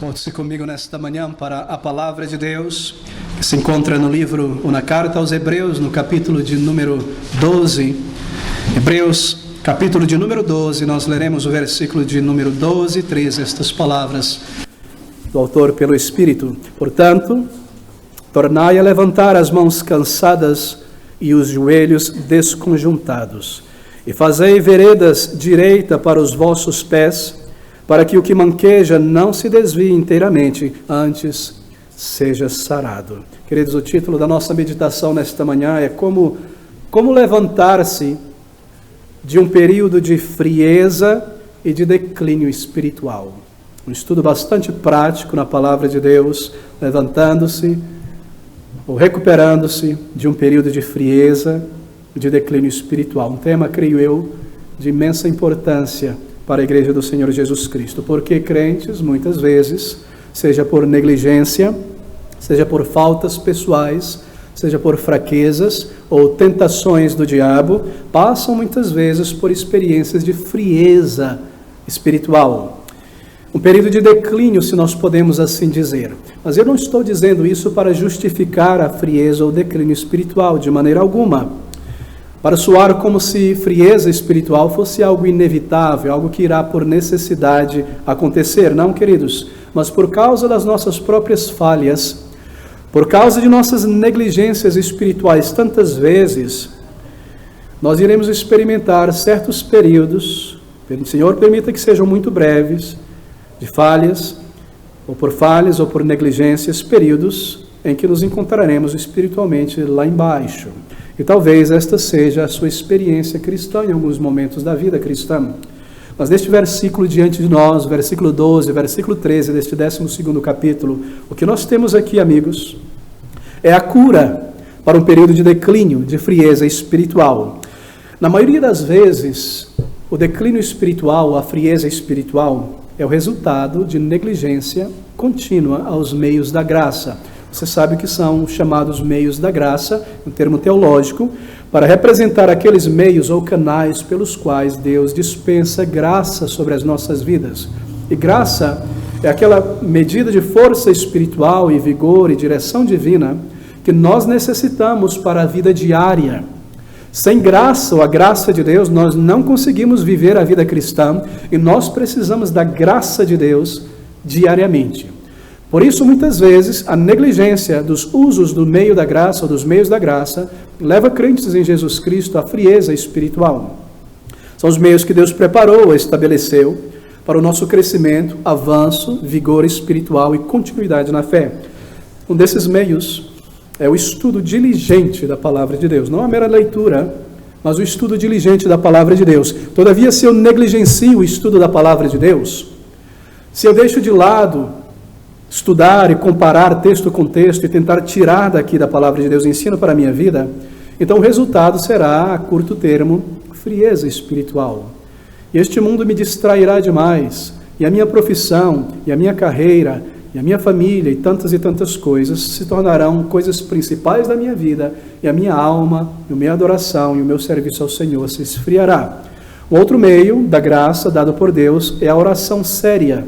Volte-se comigo nesta manhã para a palavra de Deus, que se encontra no livro, ou na carta aos Hebreus, no capítulo de número 12. Hebreus, capítulo de número 12, nós leremos o versículo de número 12 e 13, estas palavras do autor pelo Espírito. Portanto, tornai a levantar as mãos cansadas e os joelhos desconjuntados, e fazei veredas direita para os vossos pés, para que o que manqueja não se desvie inteiramente, antes seja sarado. Queridos, o título da nossa meditação nesta manhã é como levantar-se de um período de frieza e de declínio espiritual. Um estudo bastante prático na palavra de Deus, levantando-se ou recuperando-se de um período de frieza e de declínio espiritual. Um tema, creio eu, de imensa importância para a Igreja do Senhor Jesus Cristo, porque crentes, muitas vezes, seja por negligência, seja por faltas pessoais, seja por fraquezas ou tentações do diabo, passam muitas vezes por experiências de frieza espiritual. Um período de declínio, se nós podemos assim dizer. Mas eu não estou dizendo isso para justificar a frieza ou declínio espiritual, de maneira alguma. Para soar como se frieza espiritual fosse algo inevitável, algo que irá por necessidade acontecer. Não, queridos, mas por causa das nossas próprias falhas, por causa de nossas negligências espirituais, tantas vezes, nós iremos experimentar certos períodos, Senhor, permita que sejam muito breves, de falhas, ou por negligências, períodos em que nos encontraremos espiritualmente lá embaixo. E talvez esta seja a sua experiência cristã em alguns momentos da vida cristã. Mas neste versículo diante de nós, versículo 12, versículo 13 deste 12º capítulo, o que nós temos aqui, amigos, é a cura para um período de declínio, de frieza espiritual. Na maioria das vezes, o declínio espiritual, a frieza espiritual, é o resultado de negligência contínua aos meios da graça. Você sabe que são chamados meios da graça, um termo teológico, para representar aqueles meios ou canais pelos quais Deus dispensa graça sobre as nossas vidas. E graça é aquela medida de força espiritual e vigor e direção divina que nós necessitamos para a vida diária. Sem graça ou a graça de Deus, nós não conseguimos viver a vida cristã e nós precisamos da graça de Deus diariamente. Por isso, muitas vezes, a negligência dos usos do meio da graça ou dos meios da graça leva crentes em Jesus Cristo à frieza espiritual. São os meios que Deus preparou, estabeleceu para o nosso crescimento, avanço, vigor espiritual e continuidade na fé. Um desses meios é o estudo diligente da palavra de Deus. Não a mera leitura, mas o estudo diligente da palavra de Deus. Todavia, se eu negligencio o estudo da palavra de Deus, se eu deixo de lado estudar e comparar texto com texto e tentar tirar daqui da palavra de Deus ensino para a minha vida, então o resultado será, a curto termo, frieza espiritual. E este mundo me distrairá demais, e a minha profissão, e a minha carreira, e a minha família, e tantas coisas se tornarão coisas principais da minha vida, e a minha alma, e a minha adoração, e o meu serviço ao Senhor se esfriará. O outro meio da graça dado por Deus é a oração séria.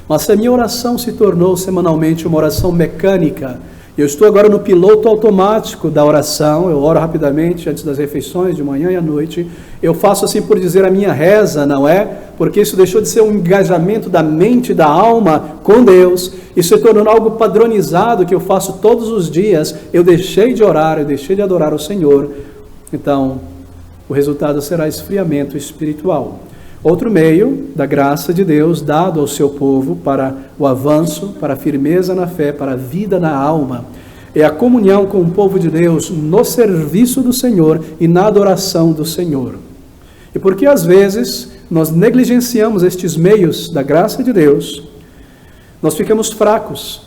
Mas se a minha oração se tornou semanalmente uma oração mecânica, eu estou agora no piloto automático da oração, eu oro rapidamente antes das refeições, de manhã e à noite, eu faço assim por dizer a minha reza, não é? Porque isso deixou de ser um engajamento da mente e da alma com Deus, isso se tornou algo padronizado que eu faço todos os dias, eu deixei de orar, eu deixei de adorar o Senhor, então o resultado será esfriamento espiritual. Outro meio da graça de Deus dado ao seu povo para o avanço, para a firmeza na fé, para a vida na alma, é a comunhão com o povo de Deus no serviço do Senhor e na adoração do Senhor. E porque às vezes nós negligenciamos estes meios da graça de Deus, nós ficamos fracos.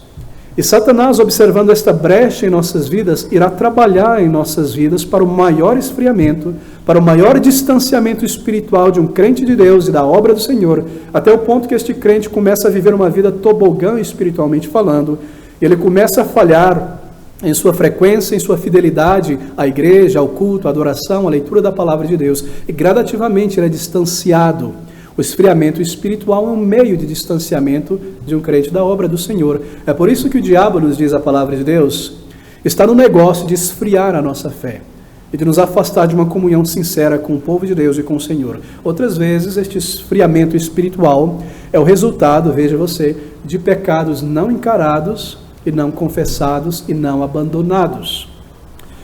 E Satanás, observando esta brecha em nossas vidas, irá trabalhar em nossas vidas para o maior esfriamento, para o maior distanciamento espiritual de um crente de Deus e da obra do Senhor, até o ponto que este crente começa a viver uma vida tobogã espiritualmente falando, ele começa a falhar em sua frequência, em sua fidelidade à igreja, ao culto, à adoração, à leitura da palavra de Deus, e gradativamente ele é distanciado. O esfriamento espiritual é um meio de distanciamento de um crente da obra do Senhor. É por isso que o diabo, nos diz a palavra de Deus, está no negócio de esfriar a nossa fé e de nos afastar de uma comunhão sincera com o povo de Deus e com o Senhor. Outras vezes, este esfriamento espiritual é o resultado, veja você, de pecados não encarados e não confessados e não abandonados.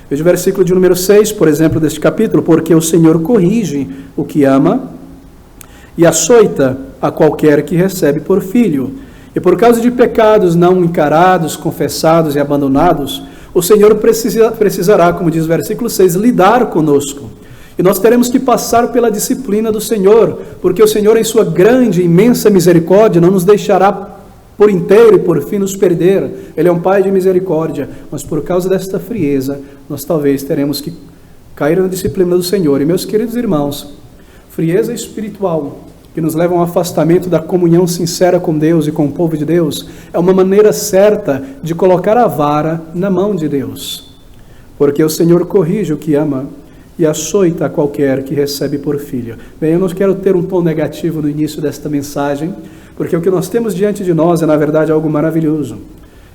Veja o versículo de número 6, por exemplo, deste capítulo: porque o Senhor corrige o que ama e açoita a qualquer que recebe por filho. E por causa de pecados não encarados, confessados e abandonados, o Senhor precisará, como diz o versículo 6, lidar conosco. E nós teremos que passar pela disciplina do Senhor, porque o Senhor, em sua grande e imensa misericórdia, não nos deixará por inteiro e por fim nos perder. Ele é um Pai de misericórdia, mas por causa desta frieza, nós talvez teremos que cair na disciplina do Senhor. E meus queridos irmãos, frieza espiritual que nos leva a um afastamento da comunhão sincera com Deus e com o povo de Deus, é uma maneira certa de colocar a vara na mão de Deus. Porque o Senhor corrige o que ama e açoita a qualquer que recebe por filho. Bem, eu não quero ter um tom negativo no início desta mensagem, porque o que nós temos diante de nós é, na verdade, algo maravilhoso.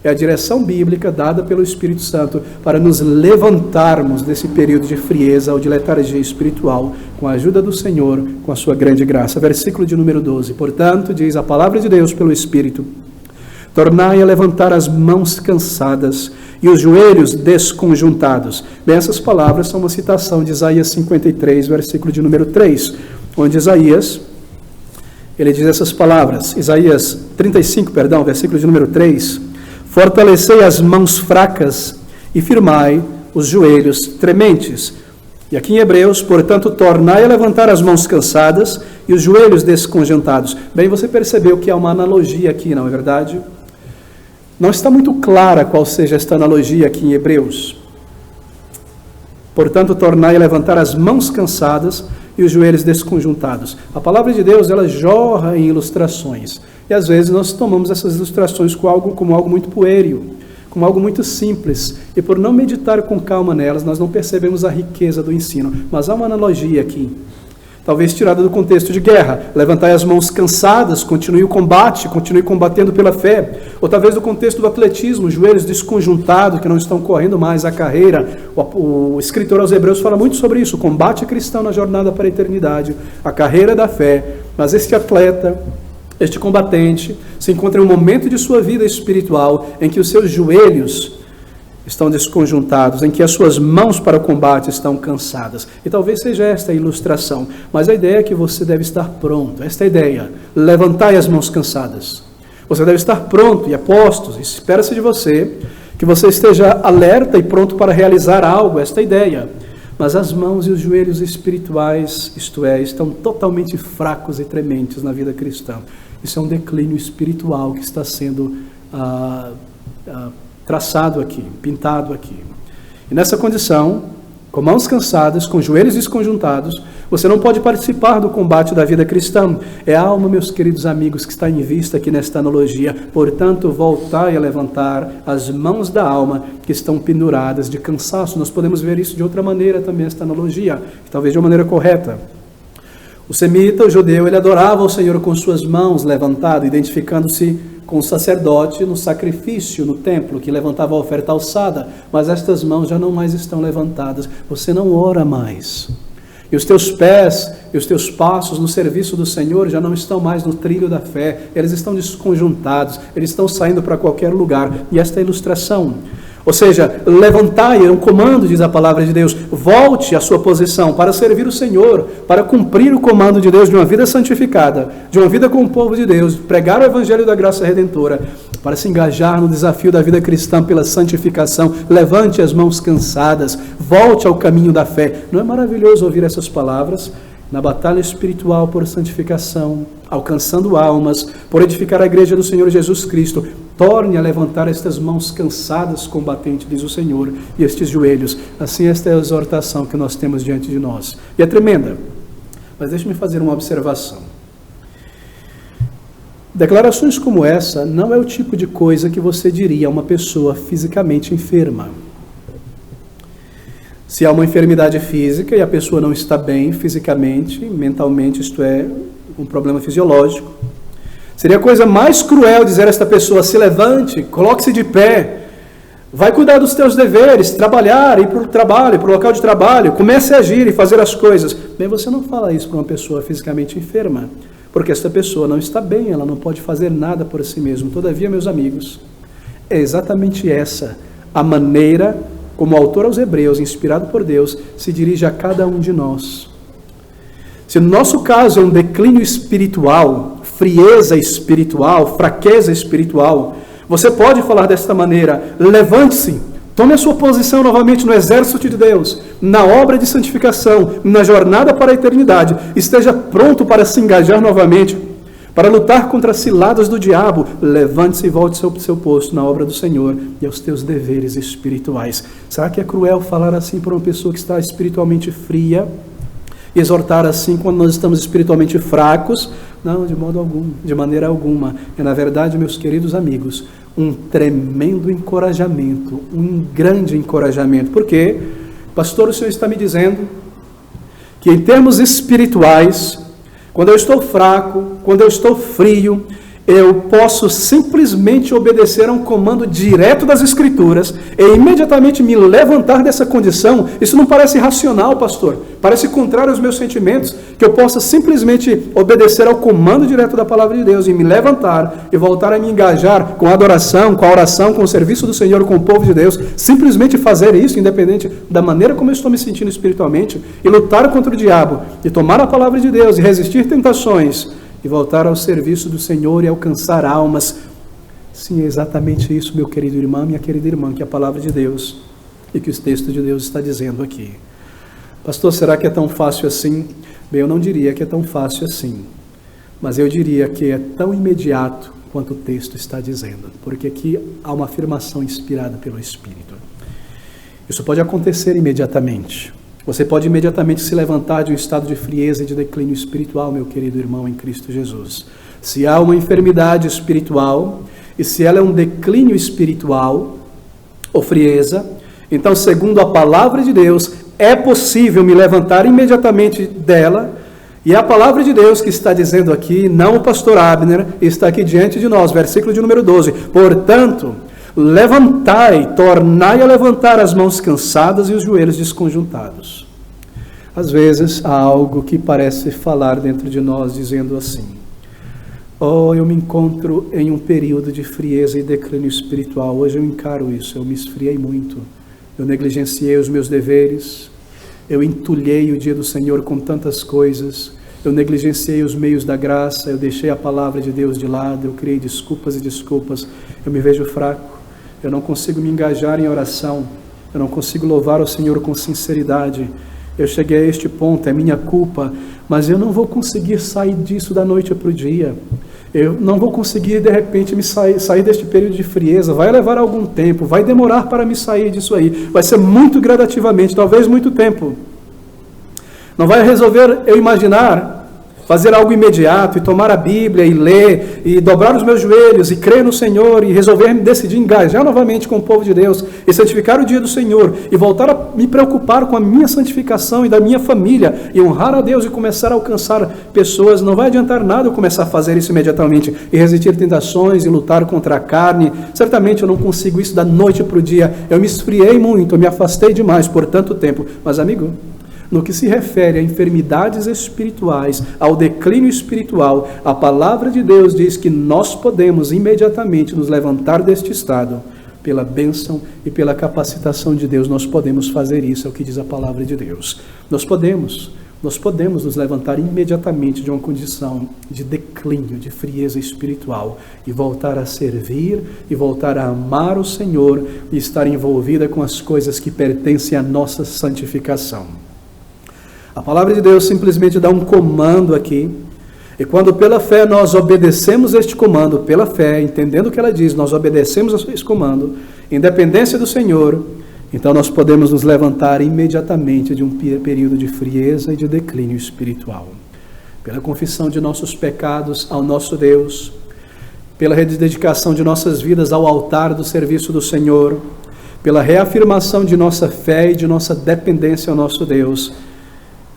É a direção bíblica dada pelo Espírito Santo para nos levantarmos desse período de frieza ou de letargia espiritual, com a ajuda do Senhor, com a sua grande graça. Versículo de número 12. Portanto, diz a palavra de Deus pelo Espírito: tornai a levantar as mãos cansadas e os joelhos desconjuntados. Bem, essas palavras são uma citação de Isaías 53, versículo de número 3, onde Isaías, ele diz essas palavras, Isaías 35, versículo de número 3, fortalecei as mãos fracas e firmai os joelhos trementes. E aqui em Hebreus, portanto, tornai a levantar as mãos cansadas e os joelhos desconjuntados. Bem, você percebeu que há uma analogia aqui, não é verdade? Não está muito clara qual seja esta analogia aqui em Hebreus. Portanto, tornai a levantar as mãos cansadas e os joelhos desconjuntados. A palavra de Deus, ela jorra em ilustrações. E às vezes nós tomamos essas ilustrações como algo muito puéril, como algo muito simples. E por não meditar com calma nelas, nós não percebemos a riqueza do ensino. Mas há uma analogia aqui, talvez tirada do contexto de guerra. Levantai as mãos cansadas, continue o combate, continue combatendo pela fé. Ou talvez do contexto do atletismo, joelhos desconjuntados, que não estão correndo mais a carreira. O escritor aos Hebreus fala muito sobre isso, o combate cristão na jornada para a eternidade, a carreira da fé. Mas este atleta, este combatente, se encontra em um momento de sua vida espiritual em que os seus joelhos estão desconjuntados, em que as suas mãos para o combate estão cansadas. E talvez seja esta a ilustração, mas a ideia é que você deve estar pronto. Esta é a ideia: levantai as mãos cansadas. Você deve estar pronto e a postos. Espera-se de você que você esteja alerta e pronto para realizar algo, esta é a ideia. Mas as mãos e os joelhos espirituais, isto é, estão totalmente fracos e trementes na vida cristã. Isso é um declínio espiritual que está sendo traçado aqui, pintado aqui. E nessa condição, com mãos cansadas, com joelhos desconjuntados, você não pode participar do combate da vida cristã. É a alma, meus queridos amigos, que está em vista aqui nesta analogia. Portanto, voltai a levantar as mãos da alma que estão penduradas de cansaço. Nós podemos ver isso de outra maneira também, esta analogia, talvez de uma maneira correta. O semita, o judeu, ele adorava o Senhor com suas mãos levantadas, identificando-se com o sacerdote no sacrifício, no templo, que levantava a oferta alçada, mas estas mãos já não mais estão levantadas. Você não ora mais. E os teus pés e os teus passos no serviço do Senhor já não estão mais no trilho da fé, eles estão desconjuntados, eles estão saindo para qualquer lugar. E esta é a ilustração. Ou seja, levantai, é um comando, diz a palavra de Deus, volte à sua posição para servir o Senhor, para cumprir o comando de Deus de uma vida santificada, de uma vida com o povo de Deus, pregar o Evangelho da graça redentora, para se engajar no desafio da vida cristã pela santificação. Levante as mãos cansadas, volte ao caminho da fé. Não é maravilhoso ouvir essas palavras? Na batalha espiritual por santificação, alcançando almas, por edificar a igreja do Senhor Jesus Cristo, torne a levantar estas mãos cansadas, combatentes, diz o Senhor, e estes joelhos. Assim, esta é a exortação que nós temos diante de nós. E é tremenda. Mas deixe-me fazer uma observação. Declarações como essa não é o tipo de coisa que você diria a uma pessoa fisicamente enferma. Se há uma enfermidade física e a pessoa não está bem fisicamente, mentalmente, isto é, um problema fisiológico. Seria a coisa mais cruel dizer a esta pessoa: se levante, coloque-se de pé, vai cuidar dos teus deveres, trabalhar, ir para o trabalho, para o local de trabalho, comece a agir e fazer as coisas. Bem, você não fala isso para uma pessoa fisicamente enferma, porque esta pessoa não está bem, ela não pode fazer nada por si mesma. Todavia, meus amigos, é exatamente essa a maneira como o autor aos Hebreus, inspirado por Deus, se dirige a cada um de nós. Se no nosso caso é um declínio espiritual, frieza espiritual, fraqueza espiritual, você pode falar desta maneira: levante-se, tome a sua posição novamente no exército de Deus, na obra de santificação, na jornada para a eternidade, esteja pronto para se engajar novamente, para lutar contra as ciladas do diabo. Levante-se e volte ao seu posto na obra do Senhor e aos teus deveres espirituais. Será que é cruel falar assim para uma pessoa que está espiritualmente fria? E exortar assim quando nós estamos espiritualmente fracos? Não, de modo algum, de maneira alguma. É, na verdade, meus queridos amigos, um tremendo encorajamento, um grande encorajamento. Por quê? Pastor, o senhor está me dizendo que em termos espirituais, quando eu estou fraco, quando eu estou frio, eu posso simplesmente obedecer a um comando direto das Escrituras e imediatamente me levantar dessa condição. Isso não parece racional, pastor. Parece contrário aos meus sentimentos, que eu possa simplesmente obedecer ao comando direto da palavra de Deus e me levantar e voltar a me engajar com a adoração, com a oração, com o serviço do Senhor, com o povo de Deus. Simplesmente fazer isso, independente da maneira como eu estou me sentindo espiritualmente, e lutar contra o diabo, e tomar a palavra de Deus, e resistir tentações, e voltar ao serviço do Senhor e alcançar almas. Sim, é exatamente isso, meu querido irmão, minha querida irmã, que a palavra de Deus e que o texto de Deus está dizendo aqui. Pastor, será que é tão fácil assim? Bem, eu não diria que é tão fácil assim, mas eu diria que é tão imediato quanto o texto está dizendo, porque aqui há uma afirmação inspirada pelo Espírito. Isso pode acontecer imediatamente. Você pode imediatamente se levantar de um estado de frieza e de declínio espiritual, meu querido irmão em Cristo Jesus. Se há uma enfermidade espiritual, e se ela é um declínio espiritual, ou frieza, então, segundo a palavra de Deus, é possível me levantar imediatamente dela, e a palavra de Deus que está dizendo aqui, não o pastor Abner, está aqui diante de nós, versículo de número 12. Portanto, levantai, tornai a levantar as mãos cansadas e os joelhos desconjuntados. Às vezes há algo que parece falar dentro de nós dizendo assim: oh, eu me encontro em um período de frieza e declínio espiritual. Hoje eu encaro isso, eu me esfriei muito, eu negligenciei os meus deveres, eu entulhei o dia do Senhor com tantas coisas, eu negligenciei os meios da graça, eu deixei a palavra de Deus de lado, eu criei desculpas e desculpas, eu me vejo fraco, eu não consigo me engajar em oração, eu não consigo louvar o Senhor com sinceridade. Eu cheguei a este ponto, é minha culpa, mas eu não vou conseguir sair disso da noite para o dia. Eu não vou conseguir, de repente, sair deste período de frieza. Vai levar algum tempo, vai demorar para me sair disso aí. Vai ser muito gradativamente, talvez muito tempo. Não vai resolver eu imaginar fazer algo imediato e tomar a Bíblia e ler e dobrar os meus joelhos e crer no Senhor e resolver me decidir engajar novamente com o povo de Deus e santificar o dia do Senhor e voltar a me preocupar com a minha santificação e da minha família e honrar a Deus e começar a alcançar pessoas. Não vai adiantar nada eu começar a fazer isso imediatamente e resistir tentações e lutar contra a carne. Certamente eu não consigo isso da noite para o dia. Eu me esfriei muito, eu me afastei demais por tanto tempo. Mas, amigo, no que se refere a enfermidades espirituais, ao declínio espiritual, a palavra de Deus diz que nós podemos imediatamente nos levantar deste estado. Pela bênção e pela capacitação de Deus, nós podemos fazer isso, é o que diz a palavra de Deus. Nós podemos nos levantar imediatamente de uma condição de declínio, de frieza espiritual e voltar a servir e voltar a amar o Senhor e estar envolvida com as coisas que pertencem à nossa santificação. A palavra de Deus simplesmente dá um comando aqui, e quando pela fé nós obedecemos este comando, pela fé, entendendo o que ela diz, nós obedecemos a esse comando, em dependência do Senhor, então nós podemos nos levantar imediatamente de um período de frieza e de declínio espiritual. Pela confissão de nossos pecados ao nosso Deus, pela rededicação de nossas vidas ao altar do serviço do Senhor, pela reafirmação de nossa fé e de nossa dependência ao nosso Deus,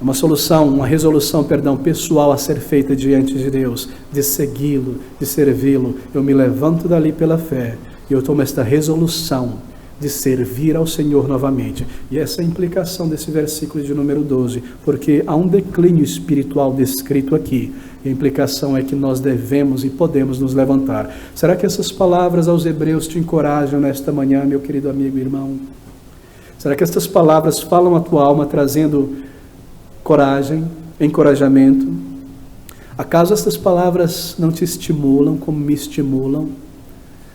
uma resolução pessoal a ser feita diante de Deus, de segui-lo, de servi-lo. Eu me levanto dali pela fé e eu tomo esta resolução de servir ao Senhor novamente. E essa é a implicação desse versículo de número 12, porque há um declínio espiritual descrito aqui. E a implicação é que nós devemos e podemos nos levantar. Será que essas palavras aos Hebreus te encorajam nesta manhã, meu querido amigo e irmão? Será que estas palavras falam a tua alma trazendo coragem, encorajamento? Acaso estas palavras não te estimulam como me estimulam?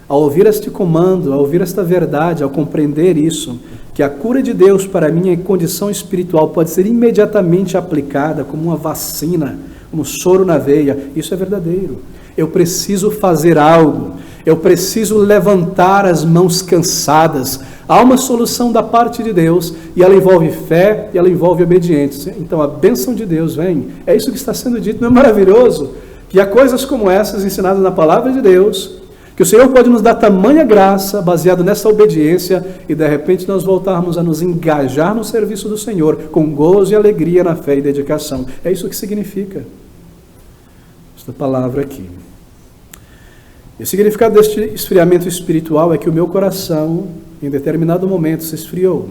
Ao ouvir este comando, ao ouvir esta verdade, ao compreender isso, que a cura de Deus para a minha condição espiritual pode ser imediatamente aplicada como uma vacina, como soro na veia, isso é verdadeiro. Eu preciso fazer algo, eu preciso levantar as mãos cansadas. Há uma solução da parte de Deus e ela envolve fé e ela envolve obediência. Então a bênção de Deus vem. É isso que está sendo dito, não é maravilhoso? Que há coisas como essas ensinadas na palavra de Deus, que o Senhor pode nos dar tamanha graça, baseado nessa obediência, e de repente nós voltarmos a nos engajar no serviço do Senhor, com gozo e alegria na fé e dedicação. É isso que significa esta palavra aqui. E o significado deste esfriamento espiritual é que o meu coração, em determinado momento, se esfriou.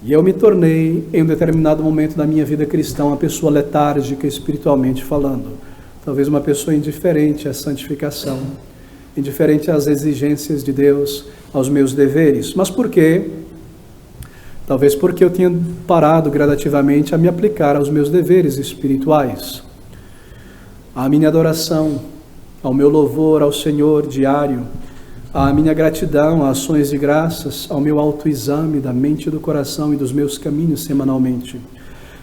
E eu me tornei, em um determinado momento da minha vida cristã, uma pessoa letárgica espiritualmente falando. Talvez uma pessoa indiferente à santificação, indiferente às exigências de Deus, aos meus deveres. Mas por quê? Talvez porque eu tinha parado gradativamente a me aplicar aos meus deveres espirituais, à minha adoração, ao meu louvor ao Senhor diário, à minha gratidão, a ações de graças, ao meu autoexame da mente e do coração e dos meus caminhos semanalmente.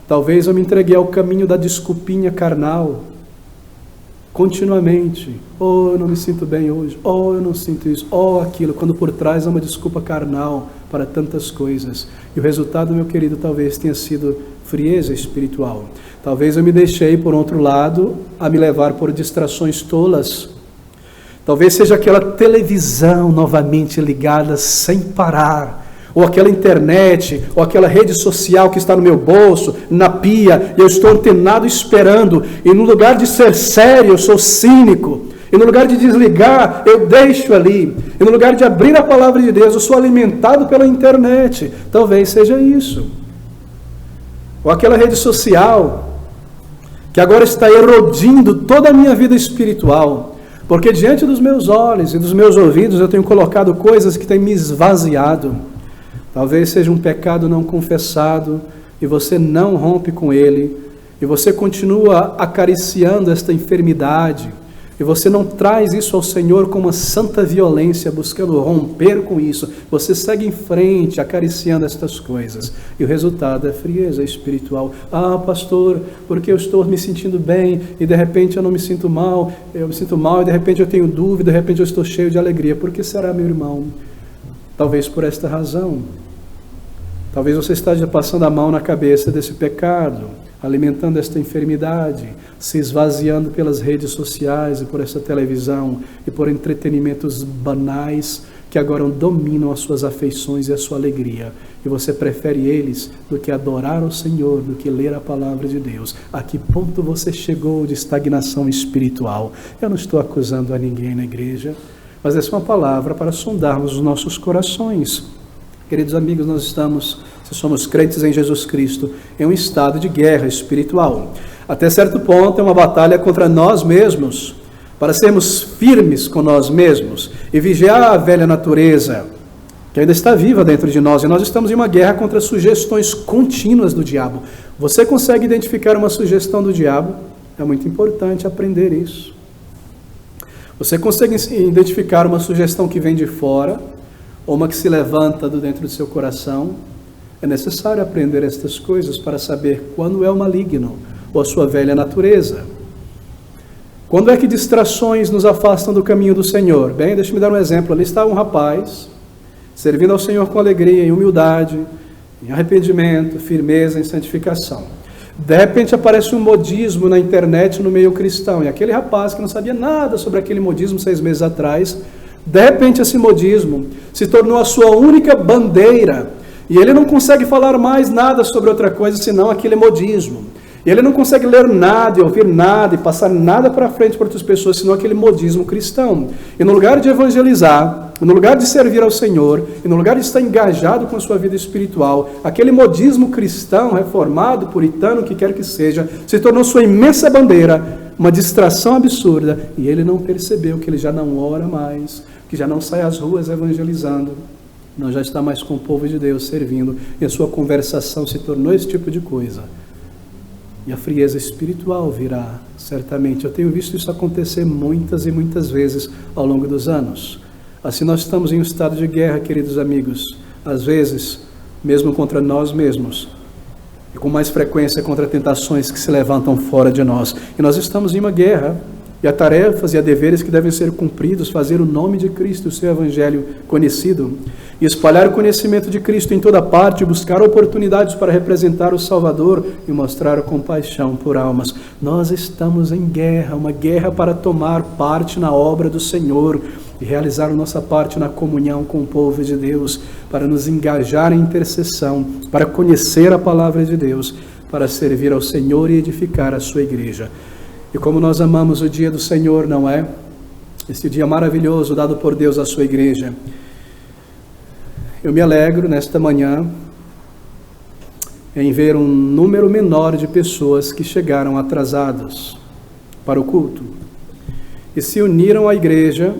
Talvez eu me entreguei ao caminho da desculpinha carnal, continuamente. Oh, eu não me sinto bem hoje. Oh, eu não sinto isso. Oh, aquilo. Quando por trás há uma desculpa carnal para tantas coisas. E o resultado, meu querido, talvez tenha sido frieza espiritual. Talvez eu me deixei, por outro lado, a me levar por distrações tolas. Talvez seja aquela televisão novamente ligada sem parar, ou aquela internet, ou aquela rede social que está no meu bolso, na pia, e eu estou antenado esperando, e no lugar de ser sério, eu sou cínico, e no lugar de desligar, eu deixo ali, e no lugar de abrir a palavra de Deus, eu sou alimentado pela internet. Talvez seja isso. Ou aquela rede social, que agora está erodindo toda a minha vida espiritual, porque diante dos meus olhos e dos meus ouvidos eu tenho colocado coisas que têm me esvaziado. Talvez seja um pecado não confessado e você não rompe com ele, e você continua acariciando esta enfermidade, e você não traz isso ao Senhor com uma santa violência, buscando romper com isso. Você segue em frente, acariciando estas coisas. E o resultado é frieza espiritual. Ah, pastor, porque eu estou me sentindo bem e de repente eu não me sinto mal. Eu me sinto mal e de repente eu tenho dúvida, de repente eu estou cheio de alegria. Por que será, meu irmão? Talvez por esta razão. Talvez você esteja passando a mão na cabeça desse pecado, alimentando esta enfermidade, se esvaziando pelas redes sociais e por essa televisão e por entretenimentos banais que agora dominam as suas afeições e a sua alegria. E você prefere eles do que adorar o Senhor, do que ler a palavra de Deus. A que ponto você chegou de estagnação espiritual? Eu não estou acusando a ninguém na igreja, mas essa é uma palavra para sondarmos os nossos corações. Queridos amigos, nós estamos, se somos crentes em Jesus Cristo, em um estado de guerra espiritual. Até certo ponto é uma batalha contra nós mesmos, para sermos firmes com nós mesmos e vigiar a velha natureza, que ainda está viva dentro de nós, e nós estamos em uma guerra contra sugestões contínuas do diabo. Você consegue identificar uma sugestão do diabo? É muito importante aprender isso. Você consegue identificar uma sugestão que vem de fora, ou uma que se levanta do dentro do seu coração? É necessário aprender estas coisas para saber quando é o maligno ou a sua velha natureza. Quando é que distrações nos afastam do caminho do Senhor? Bem, deixa-me dar um exemplo. Ali está um rapaz, servindo ao Senhor com alegria, em humildade, em arrependimento, firmeza, em santificação. De repente aparece um modismo na internet, no meio cristão, e aquele rapaz que não sabia nada sobre aquele modismo 6 meses atrás, de repente esse modismo se tornou a sua única bandeira, E ele não consegue falar mais nada sobre outra coisa senão aquele modismo. E ele não consegue ler nada e ouvir nada e passar nada para frente para outras pessoas senão aquele modismo cristão. E no lugar de evangelizar, no lugar de servir ao Senhor, e no lugar de estar engajado com a sua vida espiritual, aquele modismo cristão, reformado, puritano, que quer que seja, se tornou sua imensa bandeira, uma distração absurda, e ele não percebeu que ele já não ora mais, que já não sai às ruas evangelizando, não já está mais com o povo de Deus servindo, e a sua conversação se tornou esse tipo de coisa. E a frieza espiritual virá, certamente. Eu tenho visto isso acontecer muitas e muitas vezes ao longo dos anos. Assim nós estamos em um estado de guerra, queridos amigos, às vezes, mesmo contra nós mesmos, e com mais frequência contra tentações que se levantam fora de nós. E nós estamos em uma guerra, e há tarefas e há deveres que devem ser cumpridos, fazer o nome de Cristo, o seu Evangelho conhecido, e espalhar o conhecimento de Cristo em toda parte, buscar oportunidades para representar o Salvador e mostrar compaixão por almas. Nós estamos em guerra, uma guerra para tomar parte na obra do Senhor e realizar a nossa parte na comunhão com o povo de Deus, para nos engajar em intercessão, para conhecer a palavra de Deus, para servir ao Senhor e edificar a sua igreja. E como nós amamos o dia do Senhor, não é? Esse dia maravilhoso dado por Deus à sua igreja. Eu me alegro nesta manhã em ver um número menor de pessoas que chegaram atrasadas para o culto e se uniram à igreja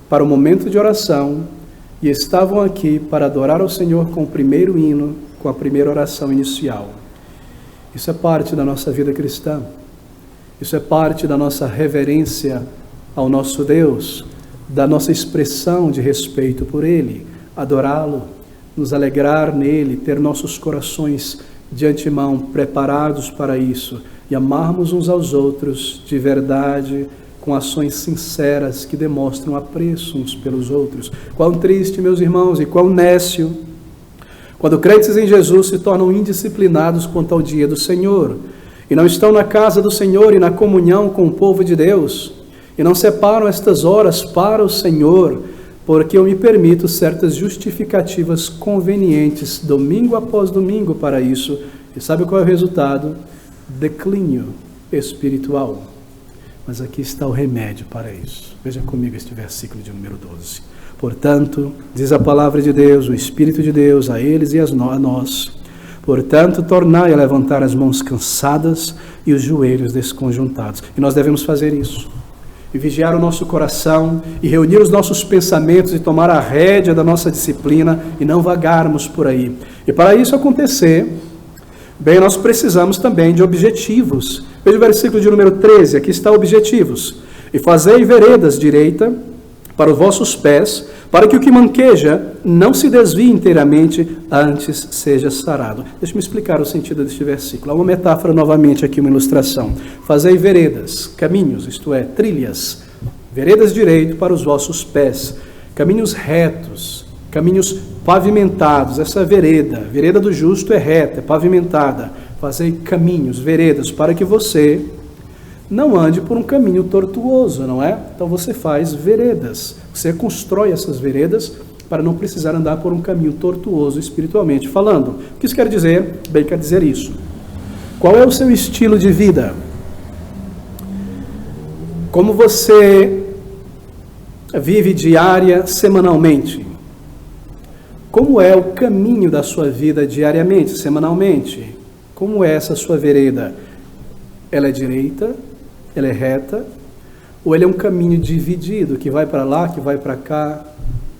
para o momento de oração e estavam aqui para adorar ao Senhor com o primeiro hino, com a primeira oração inicial. Isso é parte da nossa vida cristã. Isso é parte da nossa reverência ao nosso Deus, da nossa expressão de respeito por Ele, adorá-lo, nos alegrar nele, ter nossos corações de antemão preparados para isso e amarmos uns aos outros de verdade, com ações sinceras que demonstram apreço uns pelos outros. Quão triste, meus irmãos, e quão nécio, quando crentes em Jesus se tornam indisciplinados quanto ao dia do Senhor, e não estão na casa do Senhor e na comunhão com o povo de Deus, e não separam estas horas para o Senhor, porque eu me permito certas justificativas convenientes, domingo após domingo, para isso. E sabe qual é o resultado? Declínio espiritual. Mas aqui está o remédio para isso. Veja comigo este versículo de número 12. Portanto, diz a palavra de Deus, o Espírito de Deus, a eles e a nós, portanto, tornai a levantar as mãos cansadas e os joelhos desconjuntados. E nós devemos fazer isso. E vigiar o nosso coração, e reunir os nossos pensamentos, e tomar a rédea da nossa disciplina, e não vagarmos por aí. E para isso acontecer, bem, nós precisamos também de objetivos. Veja o versículo de número 13, aqui está objetivos. E fazei veredas direita para os vossos pés, para que o que manqueja não se desvie inteiramente, antes seja sarado. Deixa-me explicar o sentido deste versículo. Há uma metáfora novamente aqui, uma ilustração. Fazei veredas, caminhos, isto é, trilhas, veredas direito para os vossos pés, caminhos retos, caminhos pavimentados. Essa vereda do justo é reta, é pavimentada. Fazei caminhos, veredas, para que você não ande por um caminho tortuoso, não é? Então você faz veredas, você constrói essas veredas para não precisar andar por um caminho tortuoso espiritualmente falando. O que isso quer dizer? Bem, quer dizer isso. Qual é o seu estilo de vida? Como você vive diária, semanalmente? Como é o caminho da sua vida diariamente, semanalmente? Como é essa sua vereda? Ela é direita? Ela é reta? Ou ele é um caminho dividido, que vai para lá, que vai para cá?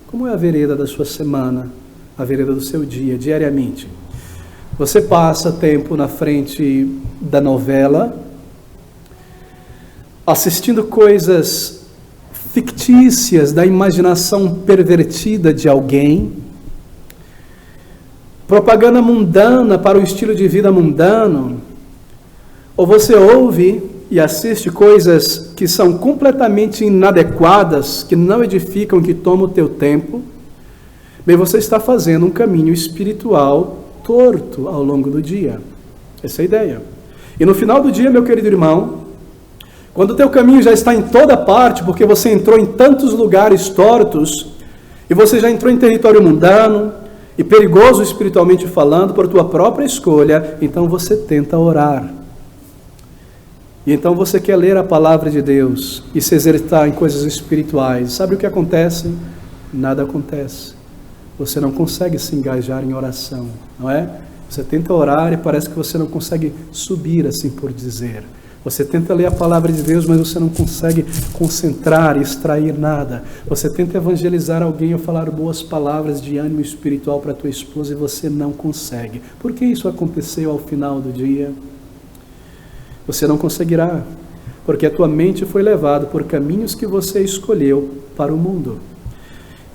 Como é a vereda da sua semana, a vereda do seu dia, diariamente? Você passa tempo na frente da novela, assistindo coisas fictícias da imaginação pervertida de alguém, propaganda mundana para o estilo de vida mundano, ou você ouve e assiste coisas que são completamente inadequadas, que não edificam, que tomam o teu tempo, bem, você está fazendo um caminho espiritual torto ao longo do dia. Essa é a ideia. E no final do dia, meu querido irmão, quando o teu caminho já está em toda parte, porque você entrou em tantos lugares tortos, e você já entrou em território mundano, e perigoso espiritualmente falando, por tua própria escolha, então você tenta orar. E então você quer ler a palavra de Deus e se exercitar em coisas espirituais. Sabe o que acontece? Nada acontece. Você não consegue se engajar em oração, não é? Você tenta orar e parece que você não consegue subir, assim por dizer. Você tenta ler a palavra de Deus, mas você não consegue concentrar e extrair nada. Você tenta evangelizar alguém ou falar boas palavras de ânimo espiritual para a tua esposa e você não consegue. Por que isso aconteceu ao final do dia? Você não conseguirá, porque a tua mente foi levada por caminhos que você escolheu para o mundo.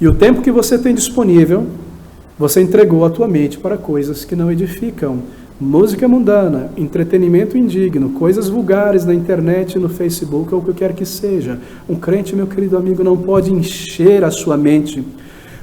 E o tempo que você tem disponível, você entregou a tua mente para coisas que não edificam. Música mundana, entretenimento indigno, coisas vulgares na internet, no Facebook ou o que quer que seja. Um crente, meu querido amigo, não pode encher a sua mente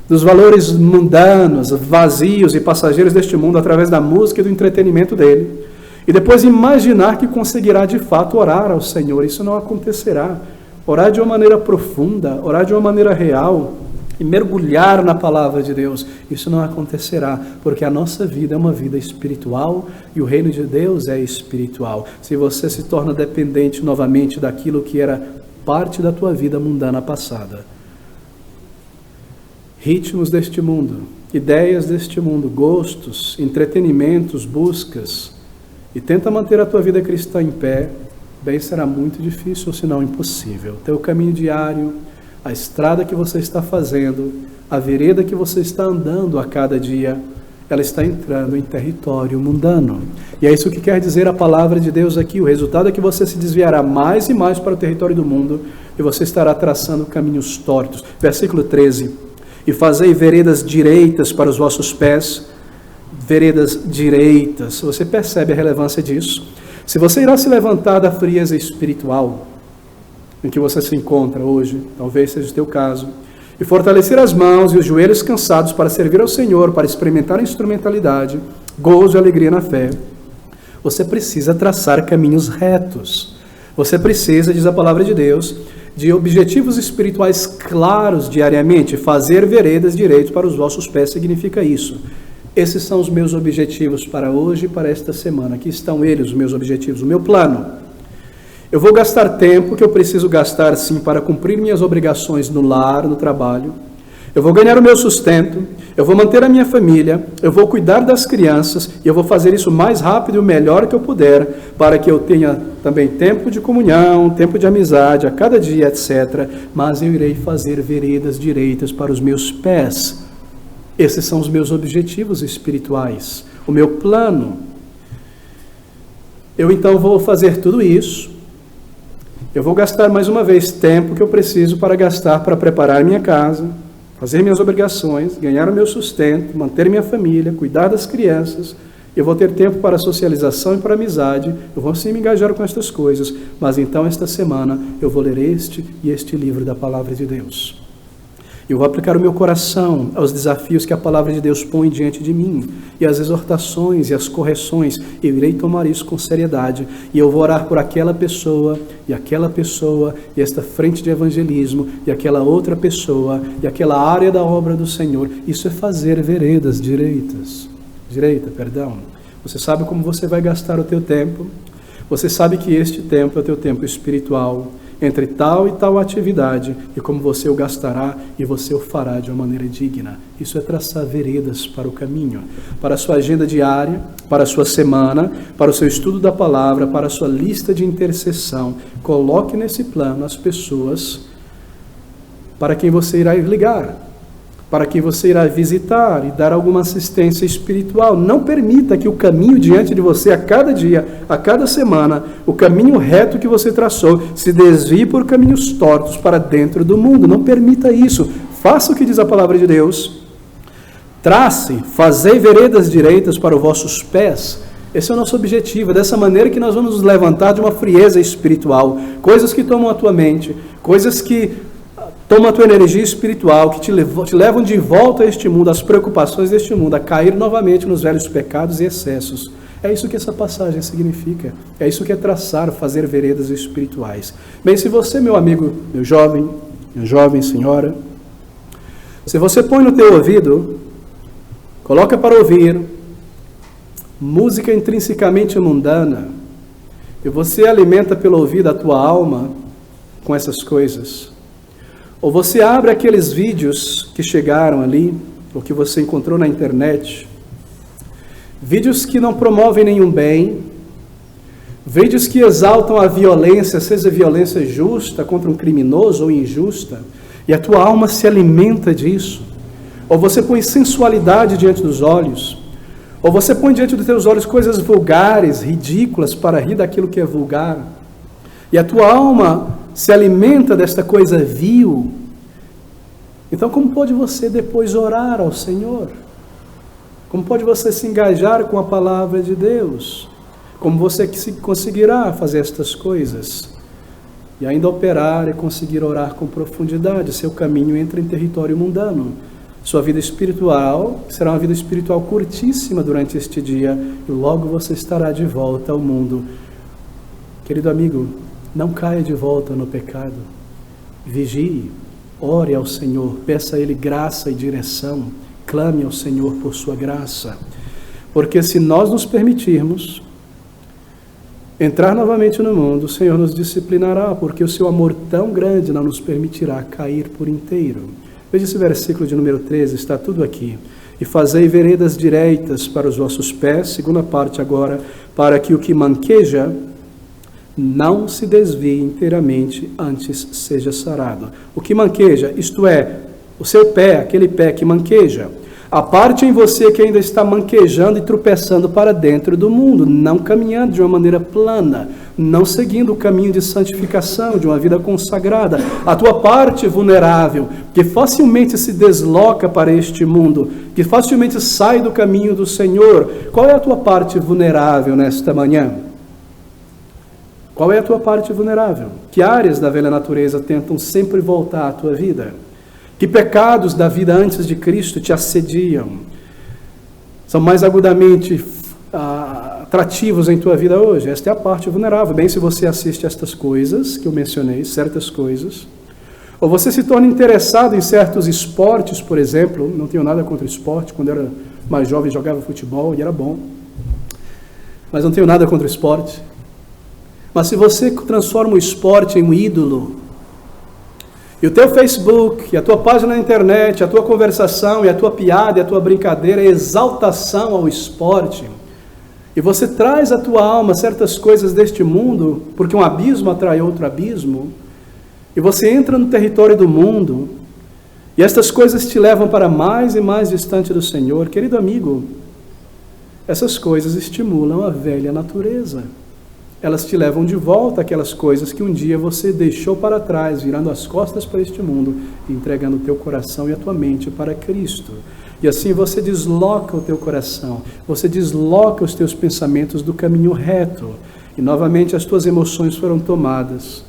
dos valores mundanos, vazios e passageiros deste mundo através da música e do entretenimento dele. E depois imaginar que conseguirá de fato orar ao Senhor. Isso não acontecerá. Orar de uma maneira profunda, orar de uma maneira real e mergulhar na palavra de Deus, isso não acontecerá, porque a nossa vida é uma vida espiritual e o reino de Deus é espiritual. Se você se torna dependente novamente daquilo que era parte da tua vida mundana passada, ritmos deste mundo, ideias deste mundo, gostos, entretenimentos, buscas, e tenta manter a tua vida cristã em pé, bem, será muito difícil, ou se não impossível. Teu caminho diário, a estrada que você está fazendo, a vereda que você está andando a cada dia, ela está entrando em território mundano. E é isso que quer dizer a palavra de Deus aqui. O resultado é que você se desviará mais e mais para o território do mundo e você estará traçando caminhos tortos. Versículo 13. E fazei veredas direitas para os vossos pés, veredas direitas. Você percebe a relevância disso? Se você irá se levantar da frieza espiritual em que você se encontra hoje, talvez seja o teu caso, e fortalecer as mãos e os joelhos cansados para servir ao Senhor, para experimentar a instrumentalidade, gozo e alegria na fé, você precisa traçar caminhos retos. Você precisa, diz a palavra de Deus, de objetivos espirituais claros diariamente. Fazer veredas direitas para os vossos pés significa isso. Esses são os meus objetivos para hoje e para esta semana. Aqui estão eles, os meus objetivos, o meu plano. Eu vou gastar tempo que eu preciso gastar, sim, para cumprir minhas obrigações no lar, no trabalho. Eu vou ganhar o meu sustento, eu vou manter a minha família, eu vou cuidar das crianças e eu vou fazer isso o mais rápido e o melhor que eu puder, para que eu tenha também tempo de comunhão, tempo de amizade a cada dia, etc. Mas eu irei fazer veredas direitas para os meus pés. Esses são os meus objetivos espirituais, o meu plano. Eu então vou fazer tudo isso. Eu vou gastar mais uma vez tempo que eu preciso para gastar para preparar minha casa, fazer minhas obrigações, ganhar o meu sustento, manter minha família, cuidar das crianças. Eu vou ter tempo para socialização e para amizade. Eu vou sim me engajar com estas coisas. Mas então esta semana eu vou ler este e este livro da Palavra de Deus. Eu vou aplicar o meu coração aos desafios que a Palavra de Deus põe diante de mim, e as exortações e as correções. Eu irei tomar isso com seriedade, e eu vou orar por aquela pessoa, e esta frente de evangelismo, e aquela outra pessoa, e aquela área da obra do Senhor. Isso é fazer veredas direitas. Você sabe como você vai gastar o teu tempo? Você sabe que este tempo é o teu tempo espiritual, entre tal e tal atividade, e como você o gastará e você o fará de uma maneira digna. Isso é traçar veredas para o caminho, para a sua agenda diária, para a sua semana, para o seu estudo da palavra, para a sua lista de intercessão. Coloque nesse plano as pessoas para quem você irá ligar, para quem você irá visitar e dar alguma assistência espiritual. Não permita que o caminho diante de você a cada dia, a cada semana, o caminho reto que você traçou, se desvie por caminhos tortos para dentro do mundo. Não permita isso. Faça o que diz a palavra de Deus. Trace, fazei veredas direitas para os vossos pés. Esse é o nosso objetivo. É dessa maneira que nós vamos nos levantar de uma frieza espiritual. Coisas que tomam a tua mente, coisas que toma a tua energia espiritual, que te levam de volta a este mundo, às preocupações deste mundo, a cair novamente nos velhos pecados e excessos. É isso que essa passagem significa. É isso que é traçar, fazer veredas espirituais. Bem, se você, meu amigo, meu jovem senhora, se você põe no teu ouvido coloca para ouvir música intrinsecamente mundana, e você alimenta pelo ouvido a tua alma com essas coisas. Ou você abre aqueles vídeos que chegaram ali, ou que você encontrou na internet, vídeos que não promovem nenhum bem, vídeos que exaltam a violência, seja violência justa contra um criminoso ou injusta, e a tua alma se alimenta disso. Ou você põe sensualidade diante dos olhos, ou você põe diante dos teus olhos coisas vulgares, ridículas, para rir daquilo que é vulgar, e a tua alma se alimenta desta coisa vil. Então, como pode você depois orar ao Senhor? Como pode você se engajar com a palavra de Deus? Como você conseguirá fazer estas coisas? E ainda operar e conseguir orar com profundidade. Seu caminho entra em território mundano. Sua vida espiritual será uma vida espiritual curtíssima durante este dia, e logo você estará de volta ao mundo. Querido amigo, não caia de volta no pecado. Vigie, ore ao Senhor, peça a Ele graça e direção, clame ao Senhor por sua graça. Porque se nós nos permitirmos entrar novamente no mundo, o Senhor nos disciplinará, porque o seu amor tão grande não nos permitirá cair por inteiro. Veja esse versículo de número 13, está tudo aqui. E fazei veredas direitas para os vossos pés, segunda parte agora, para que o que manqueja não se desvie inteiramente, antes seja sarado. O que manqueja, isto é, o seu pé, aquele pé que manqueja, a parte em você que ainda está manquejando e tropeçando para dentro do mundo, não caminhando de uma maneira plana, não seguindo o caminho de santificação, de uma vida consagrada. A tua parte vulnerável, que facilmente se desloca para este mundo, que facilmente sai do caminho do Senhor. Qual é a tua parte vulnerável nesta manhã? Qual é a tua parte vulnerável? Que áreas da velha natureza tentam sempre voltar à tua vida? Que pecados da vida antes de Cristo te assediam? São mais agudamente atrativos em tua vida hoje? Esta é a parte vulnerável. Bem, se você assiste a estas coisas que eu mencionei, certas coisas, ou você se torna interessado em certos esportes, por exemplo, não tenho nada contra o esporte, quando eu era mais jovem jogava futebol e era bom, mas não tenho nada contra o esporte. Mas se você transforma o esporte em um ídolo, e o teu Facebook, e a tua página na internet, a tua conversação, e a tua piada, e a tua brincadeira, é exaltação ao esporte, e você traz à tua alma certas coisas deste mundo, porque um abismo atrai outro abismo, e você entra no território do mundo, e estas coisas te levam para mais e mais distante do Senhor. Querido amigo, essas coisas estimulam a velha natureza. Elas te levam de volta àquelas coisas que um dia você deixou para trás, virando as costas para este mundo, entregando o teu coração e a tua mente para Cristo. E assim você desloca o teu coração, você desloca os teus pensamentos do caminho reto, e novamente as tuas emoções foram tomadas.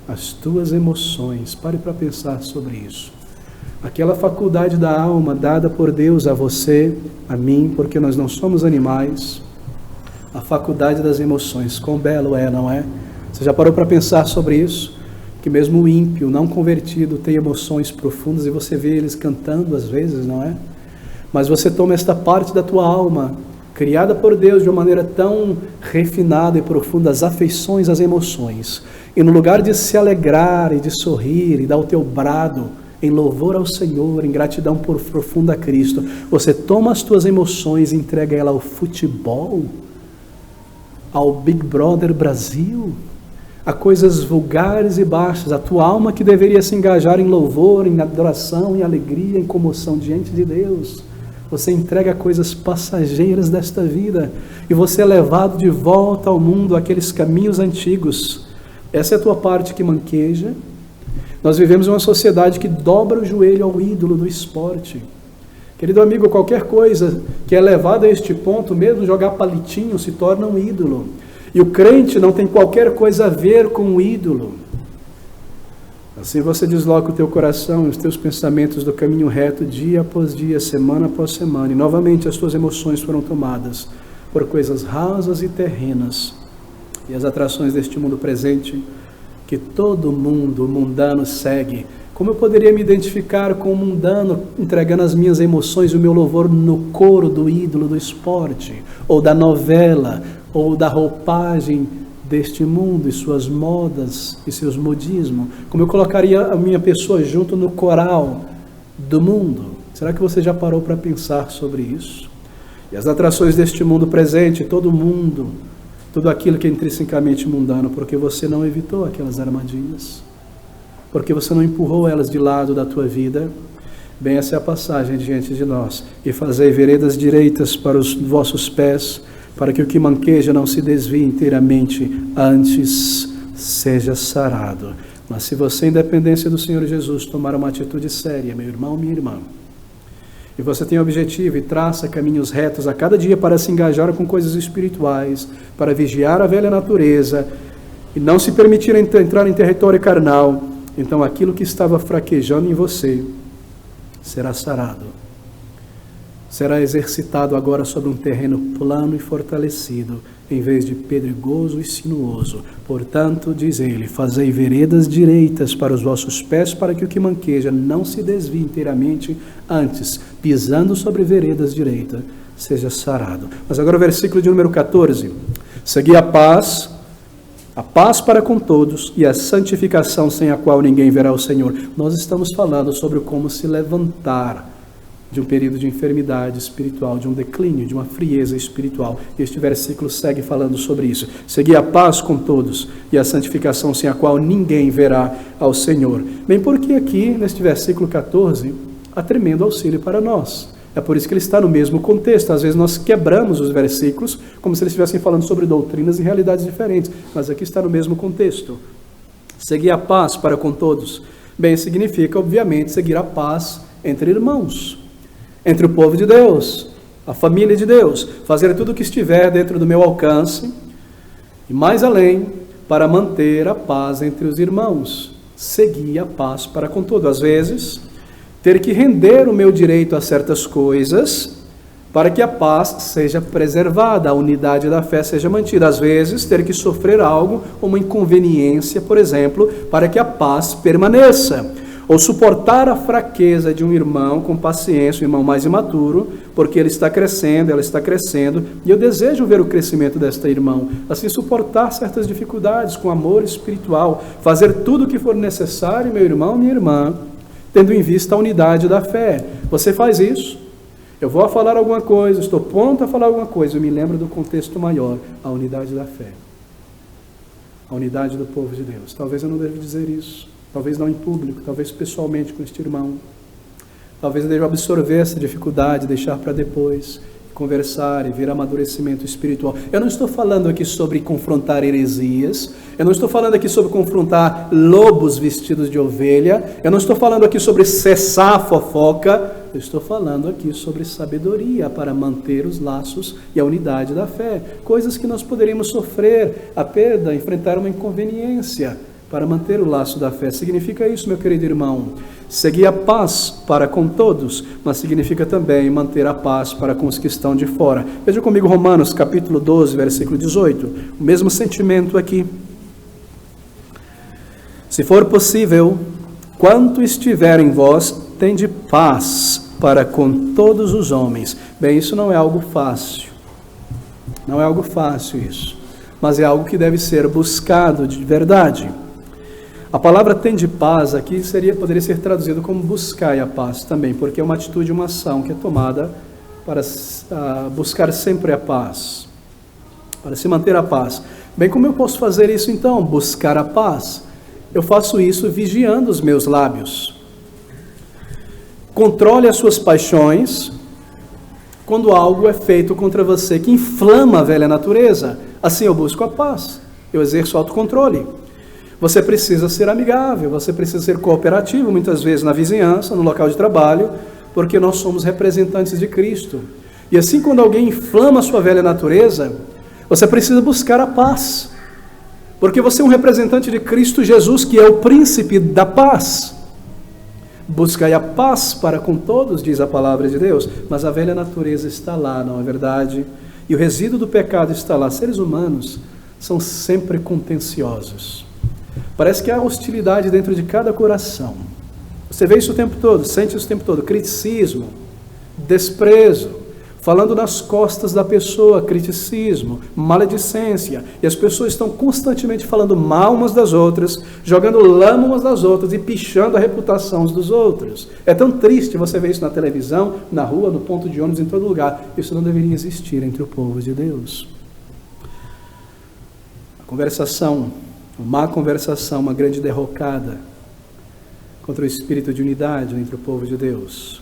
As tuas emoções, pare para pensar sobre isso. Aquela faculdade da alma dada por Deus a você, a mim, porque nós não somos animais, a faculdade das emoções, quão belo é, não é? Você já parou para pensar sobre isso? Que mesmo o ímpio, não convertido, tem emoções profundas, e você vê eles cantando às vezes, não é? Mas você toma esta parte da tua alma, criada por Deus de uma maneira tão refinada e profunda, as afeições, as emoções, e no lugar de se alegrar e de sorrir e dar o teu brado em louvor ao Senhor, em gratidão por profunda a Cristo, você toma as tuas emoções e entrega ela ao futebol, ao Big Brother Brasil, a coisas vulgares e baixas. A tua alma que deveria se engajar em louvor, em adoração, em alegria, em comoção diante de Deus, você entrega coisas passageiras desta vida, e você é levado de volta ao mundo, àqueles caminhos antigos. Essa é a tua parte que manqueja. Nós vivemos em uma sociedade que dobra o joelho ao ídolo do esporte. Querido amigo, qualquer coisa que é levada a este ponto, mesmo jogar palitinho, se torna um ídolo. E o crente não tem qualquer coisa a ver com o ídolo. Assim você desloca o teu coração e os teus pensamentos do caminho reto, dia após dia, semana após semana. E novamente as tuas emoções foram tomadas por coisas rasas e terrenas. E as atrações deste mundo presente, que todo mundo mundano segue, Como eu poderia me identificar com o mundano entregando as minhas emoções e o meu louvor no coro do ídolo do esporte, ou da novela, ou da roupagem deste mundo e suas modas e seus modismos? Como eu colocaria a minha pessoa junto no coral do mundo? Será que você já parou para pensar sobre isso? E as atrações deste mundo presente, todo mundo, tudo aquilo que é intrinsecamente mundano, porque você não evitou aquelas armadilhas? Porque você não empurrou elas de lado da tua vida? Bem, essa é a passagem diante de nós. E fazei veredas direitas para os vossos pés, para que o que manqueja não se desvie inteiramente, antes seja sarado. Mas se você, em dependência do Senhor Jesus, tomar uma atitude séria, meu irmão, minha irmã, e você tem objetivo e traça caminhos retos a cada dia para se engajar com coisas espirituais, para vigiar a velha natureza e não se permitir entrar em território carnal, então aquilo que estava fraquejando em você será sarado. Será exercitado agora sobre um terreno plano e fortalecido, em vez de pedregoso e sinuoso. Portanto, diz ele, fazei veredas direitas para os vossos pés, para que o que manqueja não se desvie inteiramente, antes, pisando sobre veredas direitas, seja sarado. Mas agora o versículo de número 14. Segui a paz para com todos e a santificação, sem a qual ninguém verá o Senhor. Nós estamos falando sobre como se levantar de um período de enfermidade espiritual, de um declínio, de uma frieza espiritual. E este versículo segue falando sobre isso. Segui a paz com todos e a santificação, sem a qual ninguém verá ao Senhor. Bem, porque aqui, neste versículo 14, há tremendo auxílio para nós. É por isso que ele está no mesmo contexto. Às vezes nós quebramos os versículos como se eles estivessem falando sobre doutrinas e realidades diferentes. Mas aqui está no mesmo contexto. Segui a paz para com todos. Bem, significa, obviamente, seguir a paz entre irmãos, entre o povo de Deus, a família de Deus, fazer tudo o que estiver dentro do meu alcance e mais além, para manter a paz entre os irmãos, seguir a paz para com todos. Às vezes, ter que render o meu direito a certas coisas para que a paz seja preservada, a unidade da fé seja mantida. Às vezes, ter que sofrer algo, uma inconveniência, por exemplo, para que a paz permaneça. Ou suportar a fraqueza de um irmão com paciência, um irmão mais imaturo, porque ele está crescendo, ela está crescendo, e eu desejo ver o crescimento desta irmã. Assim, suportar certas dificuldades com amor espiritual, fazer tudo o que for necessário, meu irmão, minha irmã, tendo em vista a unidade da fé. Você faz isso, eu vou falar alguma coisa, estou pronto a falar alguma coisa, eu me lembro do contexto maior, a unidade da fé, a unidade do povo de Deus. Talvez eu não deva dizer isso. Talvez não em público, talvez pessoalmente com este irmão. Talvez eu deva absorver essa dificuldade, deixar para depois, conversar e vir amadurecimento espiritual. Eu não estou falando aqui sobre confrontar heresias, eu não estou falando aqui sobre confrontar lobos vestidos de ovelha, eu não estou falando aqui sobre cessar a fofoca, eu estou falando aqui sobre sabedoria para manter os laços e a unidade da fé. Coisas que nós poderíamos sofrer, a perda, enfrentar uma inconveniência, para manter o laço da fé. Significa isso, meu querido irmão. Seguir a paz para com todos, mas significa também manter a paz para com os que estão de fora. Veja comigo Romanos capítulo 12, versículo 18. O mesmo sentimento aqui. Se for possível, quanto estiver em vós, tende paz para com todos os homens. Bem, isso não é algo fácil. Não é algo fácil isso. Mas é algo que deve ser buscado de verdade. A palavra tende paz aqui poderia ser traduzido como buscai a paz também, porque é uma atitude, uma ação que é tomada para buscar sempre a paz, para se manter a paz. Bem, como eu posso fazer isso então? Buscar a paz. Eu faço isso vigiando os meus lábios. Controle as suas paixões quando algo é feito contra você que inflama a velha natureza. Assim eu busco a paz, eu exerço autocontrole. Você precisa ser amigável, você precisa ser cooperativo, muitas vezes na vizinhança, no local de trabalho, porque nós somos representantes de Cristo. E assim, quando alguém inflama a sua velha natureza, você precisa buscar a paz, porque você é um representante de Cristo Jesus, que é o príncipe da paz. Buscai a paz para com todos, diz a palavra de Deus, mas a velha natureza está lá, não é verdade? E o resíduo do pecado está lá. Seres humanos são sempre contenciosos. Parece que há hostilidade dentro de cada coração. Você vê isso o tempo todo, sente isso o tempo todo. Criticismo, desprezo, falando nas costas da pessoa, criticismo, maledicência. E as pessoas estão constantemente falando mal umas das outras, jogando lama umas das outras e pichando a reputação uns dos outros. É tão triste você ver isso na televisão, na rua, no ponto de ônibus, em todo lugar. Isso não deveria existir entre o povo de Deus. A conversação, uma má conversação, uma grande derrocada contra o espírito de unidade entre o povo de Deus.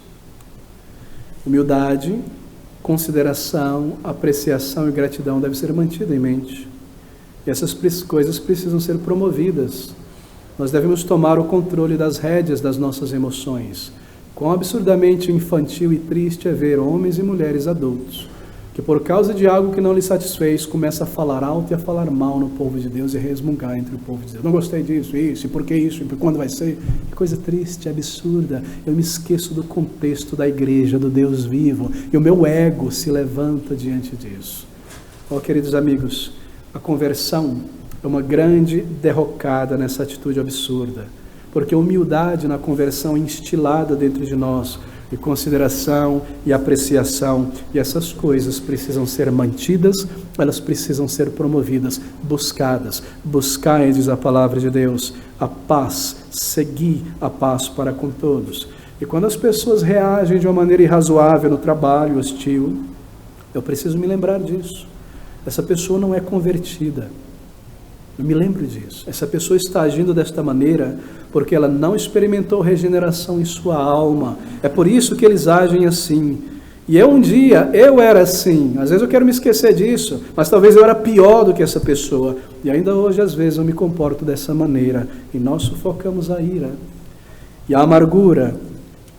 Humildade, consideração, apreciação e gratidão devem ser mantidas em mente. E essas coisas precisam ser promovidas. Nós devemos tomar o controle das rédeas das nossas emoções. Quão absurdamente infantil e triste é ver homens e mulheres adultos que, por causa de algo que não lhes satisfez, começam a falar alto e a falar mal no povo de Deus e resmungar entre o povo de Deus. Não gostei disso, e por que isso, e por quando vai ser? Que coisa triste, absurda. Eu me esqueço do contexto da igreja, do Deus vivo, e o meu ego se levanta diante disso. Queridos amigos, a conversão é uma grande derrocada nessa atitude absurda, porque a humildade na conversão é instilada dentro de nós, e consideração e apreciação, e essas coisas precisam ser mantidas, elas precisam ser promovidas, buscadas. Buscai, diz a palavra de Deus, a paz, segui a paz para com todos. E quando as pessoas reagem de uma maneira irrazoável no trabalho, hostil, eu preciso me lembrar disso. Essa pessoa não é convertida. Eu me lembro disso. Essa pessoa está agindo desta maneira porque ela não experimentou regeneração em sua alma. É por isso que eles agem assim. E um dia, eu era assim. Às vezes eu quero me esquecer disso, mas talvez eu era pior do que essa pessoa. E ainda hoje, às vezes, eu me comporto dessa maneira. E nós sufocamos a ira, e a amargura,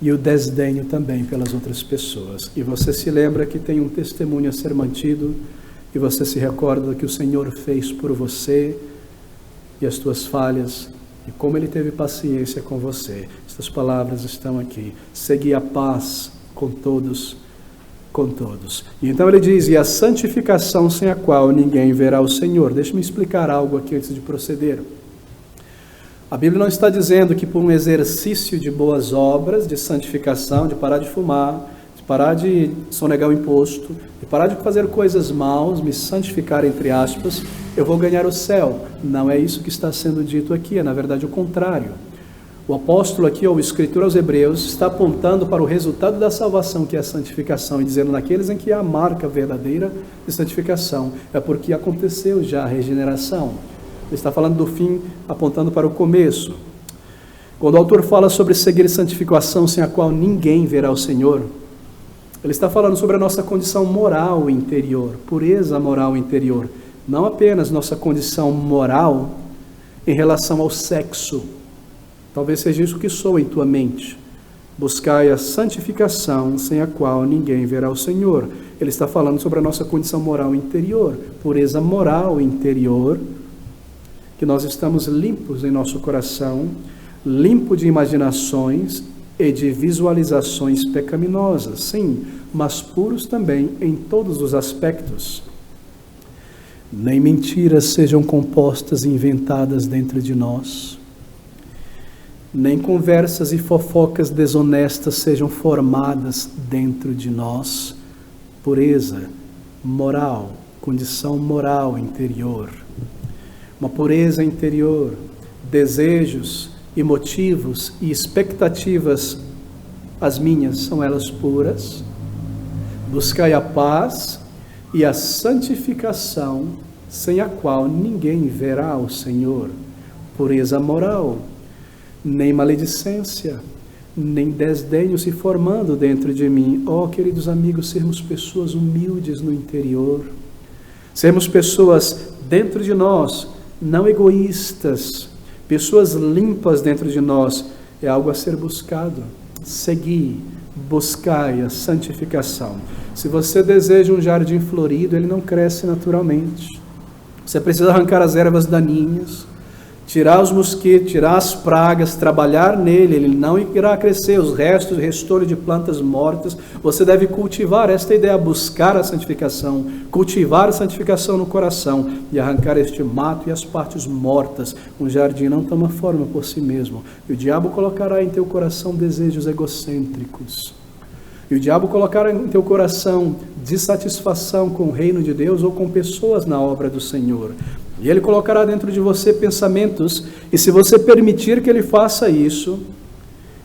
e o desdenho também pelas outras pessoas. E você se lembra que tem um testemunho a ser mantido, e você se recorda do que o Senhor fez por você, e as tuas falhas, e como Ele teve paciência com você. Estas palavras estão aqui. Segui a paz com todos, com todos. E então ele diz, e a santificação sem a qual ninguém verá o Senhor. Deixe-me explicar algo aqui antes de proceder. A Bíblia não está dizendo que por um exercício de boas obras, de santificação, de parar de fumar, de parar de sonegar o imposto, de parar de fazer coisas maus, me santificar entre aspas, eu vou ganhar o céu. Não é isso que está sendo dito aqui, é na verdade o contrário. O apóstolo aqui, ou o escritor aos Hebreus, está apontando para o resultado da salvação, que é a santificação, e dizendo naqueles em que há a marca verdadeira de santificação, é porque aconteceu já a regeneração. Ele está falando do fim, apontando para o começo. Quando o autor fala sobre seguir santificação sem a qual ninguém verá o Senhor, ele está falando sobre a nossa condição moral interior, pureza moral interior. Não apenas nossa condição moral em relação ao sexo. Talvez seja isso que soa em tua mente. Buscai a santificação sem a qual ninguém verá o Senhor. Ele está falando sobre a nossa condição moral interior, pureza moral interior, que nós estamos limpos em nosso coração, limpo de imaginações e de visualizações pecaminosas, sim, mas puros também em todos os aspectos. Nem mentiras sejam compostas e inventadas dentro de nós, nem conversas e fofocas desonestas sejam formadas dentro de nós. Pureza moral, condição moral interior, uma pureza interior, desejos e motivos e expectativas, as minhas, são elas puras. Buscai a paz e a santificação, sem a qual ninguém verá o Senhor. Pureza moral, nem maledicência, nem desdenho se formando dentro de mim. Queridos amigos, sermos pessoas humildes no interior, sermos pessoas dentro de nós, não egoístas, pessoas limpas dentro de nós, é algo a ser buscado. Segui, buscai a santificação. Se você deseja um jardim florido, ele não cresce naturalmente. Você precisa arrancar as ervas daninhas, tirar os mosquitos, tirar as pragas, trabalhar nele, ele não irá crescer, os restos, restolho de plantas mortas. Você deve cultivar esta ideia, buscar a santificação, cultivar a santificação no coração e arrancar este mato e as partes mortas. Um jardim não toma forma por si mesmo, e o diabo colocará em teu coração desejos egocêntricos. E o diabo colocará em teu coração dissatisfação com o reino de Deus ou com pessoas na obra do Senhor. E ele colocará dentro de você pensamentos, e se você permitir que ele faça isso,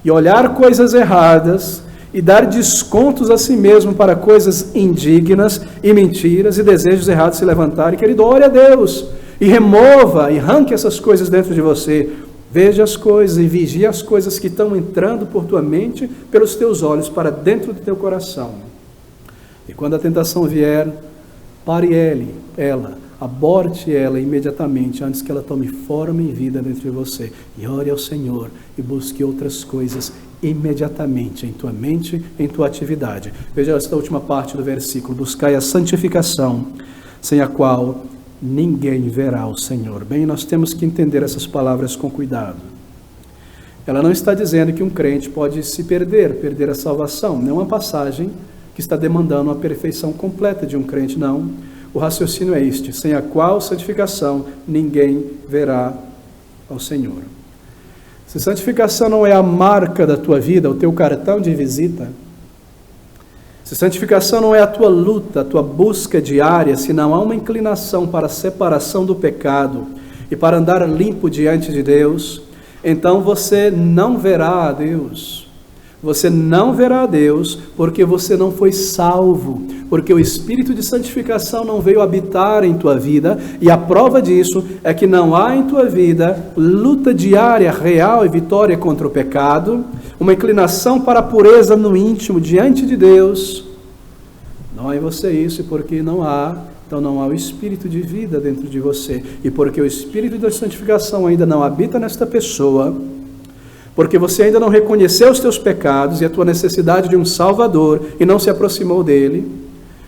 e olhar coisas erradas, e dar descontos a si mesmo para coisas indignas e mentiras e desejos errados se levantarem, querido, ore a Deus, e remova, e arranque essas coisas dentro de você. Veja as coisas e vigie as coisas que estão entrando por tua mente, pelos teus olhos, para dentro do teu coração. E quando a tentação vier, pare ela, aborte ela imediatamente, antes que ela tome forma e vida dentro de você. E ore ao Senhor e busque outras coisas imediatamente em tua mente, em tua atividade. Veja esta última parte do versículo: buscai a santificação, sem a qual ninguém verá o Senhor. Bem, nós temos que entender essas palavras com cuidado. Ela não está dizendo que um crente pode se perder a salvação. Não é uma passagem que está demandando a perfeição completa de um crente, não. O raciocínio é este: sem a qual santificação ninguém verá ao Senhor. Se santificação não é a marca da tua vida, o teu cartão de visita, se santificação não é a tua luta, a tua busca diária, se não há uma inclinação para a separação do pecado e para andar limpo diante de Deus, então você não verá a Deus. Você não verá a Deus porque você não foi salvo, porque o Espírito de santificação não veio habitar em tua vida, e a prova disso é que não há em tua vida luta diária, real e vitória contra o pecado, uma inclinação para a pureza no íntimo diante de Deus. Não há em você isso, e porque não há, então não há o Espírito de vida dentro de você, e porque o Espírito da santificação ainda não habita nesta pessoa, porque você ainda não reconheceu os teus pecados e a tua necessidade de um Salvador e não se aproximou dele,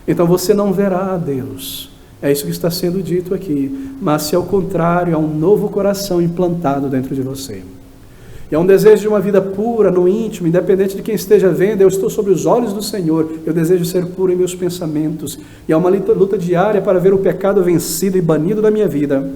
então você não verá a Deus. É isso que está sendo dito aqui. Mas se ao contrário, há um novo coração implantado dentro de você, e há um desejo de uma vida pura no íntimo, independente de quem esteja vendo, eu estou sob os olhos do Senhor, eu desejo ser puro em meus pensamentos, e há uma luta diária para ver o pecado vencido e banido da minha vida,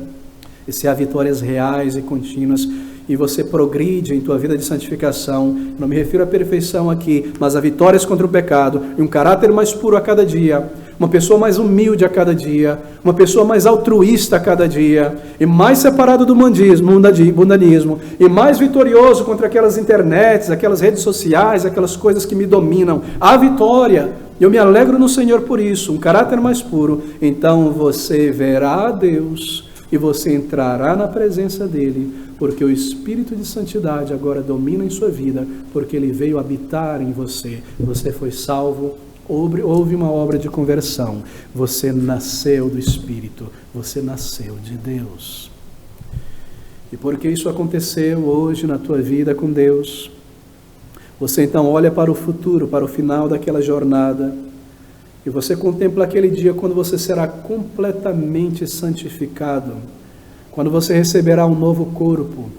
e se há vitórias reais e contínuas, e você progride em tua vida de santificação. Não me refiro à perfeição aqui, mas a vitórias contra o pecado, e um caráter mais puro a cada dia, uma pessoa mais humilde a cada dia, uma pessoa mais altruísta a cada dia, e mais separado do mundanismo, e mais vitorioso contra aquelas internets, aquelas redes sociais, aquelas coisas que me dominam. Há vitória, eu me alegro no Senhor por isso, um caráter mais puro. Então você verá a Deus, e você entrará na presença dele, porque o Espírito de santidade agora domina em sua vida, porque ele veio habitar em você. Você foi salvo, houve uma obra de conversão, você nasceu do Espírito, você nasceu de Deus. E porque isso aconteceu hoje na tua vida com Deus, você então olha para o futuro, para o final daquela jornada, e você contempla aquele dia quando você será completamente santificado, quando você receberá um novo corpo,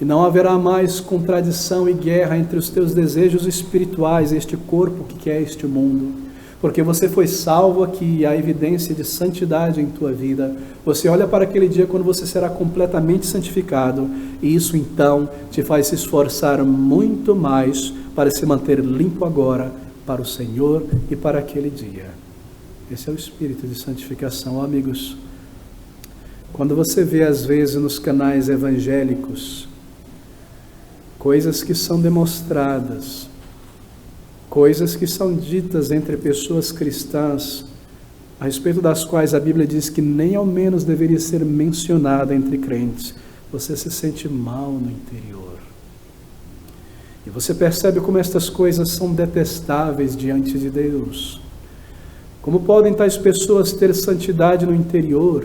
e não haverá mais contradição e guerra entre os teus desejos espirituais e este corpo que é este mundo, porque você foi salvo aqui, e há evidência de santidade em tua vida. Você olha para aquele dia quando você será completamente santificado, e isso então te faz se esforçar muito mais para se manter limpo agora, para o Senhor e para aquele dia. Esse é o Espírito de santificação, amigos. Quando você vê às vezes nos canais evangélicos coisas que são demonstradas, coisas que são ditas entre pessoas cristãs, a respeito das quais a Bíblia diz que nem ao menos deveria ser mencionada entre crentes, você se sente mal no interior. E você percebe como estas coisas são detestáveis diante de Deus. Como podem tais pessoas ter santidade no interior,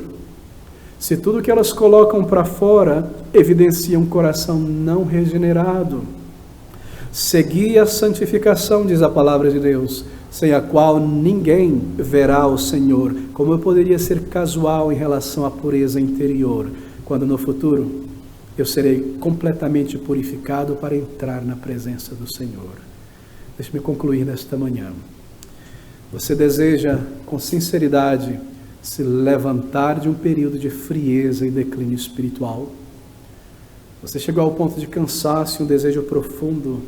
se tudo que elas colocam para fora evidencia um coração não regenerado? Segui a santificação, diz a palavra de Deus, sem a qual ninguém verá o Senhor. Como eu poderia ser casual em relação à pureza interior, quando no futuro eu serei completamente purificado para entrar na presença do Senhor. Deixe-me concluir nesta manhã. Você deseja, com sinceridade, se levantar de um período de frieza e declínio espiritual? Você chegou ao ponto de cansaço e um desejo profundo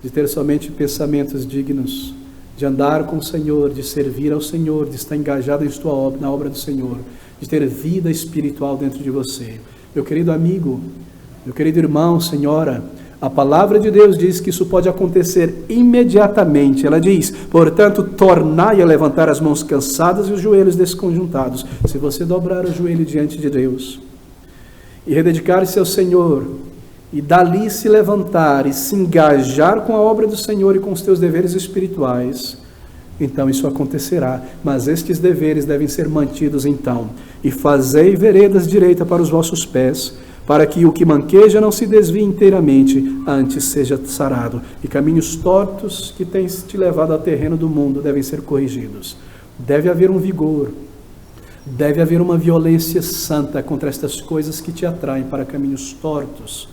de ter somente pensamentos dignos, de andar com o Senhor, de servir ao Senhor, de estar engajado na obra do Senhor, de ter vida espiritual dentro de você. Meu querido amigo, meu querido irmão, senhora, a palavra de Deus diz que isso pode acontecer imediatamente. Ela diz, portanto, tornai a levantar as mãos cansadas e os joelhos desconjuntados. Se você dobrar o joelho diante de Deus e rededicar-se ao Senhor, e dali se levantar e se engajar com a obra do Senhor e com os teus deveres espirituais, então isso acontecerá. Mas estes deveres devem ser mantidos então. E fazei veredas direitas para os vossos pés, para que o que manqueja não se desvie inteiramente, antes seja sarado. E caminhos tortos que têm te levado ao terreno do mundo devem ser corrigidos. Deve haver um vigor, deve haver uma violência santa contra estas coisas que te atraem para caminhos tortos.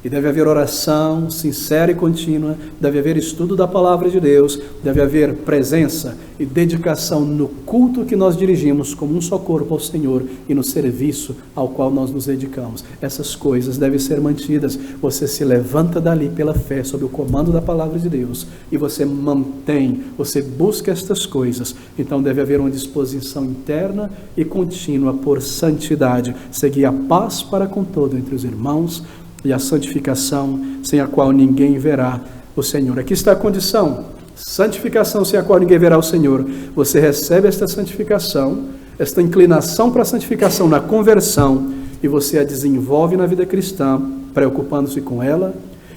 E deve haver oração sincera e contínua, deve haver estudo da palavra de Deus, deve haver presença e dedicação no culto que nós dirigimos como um só corpo ao Senhor e no serviço ao qual nós nos dedicamos. Essas coisas devem ser mantidas. Você se levanta dali pela fé, sob o comando da palavra de Deus, e você mantém, você busca estas coisas. Então deve haver uma disposição interna e contínua por santidade, seguir a paz para com todo entre os irmãos, e a santificação, sem a qual ninguém verá o Senhor. Aqui está a condição: santificação, sem a qual ninguém verá o Senhor. Você recebe esta santificação, esta inclinação para a santificação na conversão, e você a desenvolve na vida cristã, preocupando-se com ela,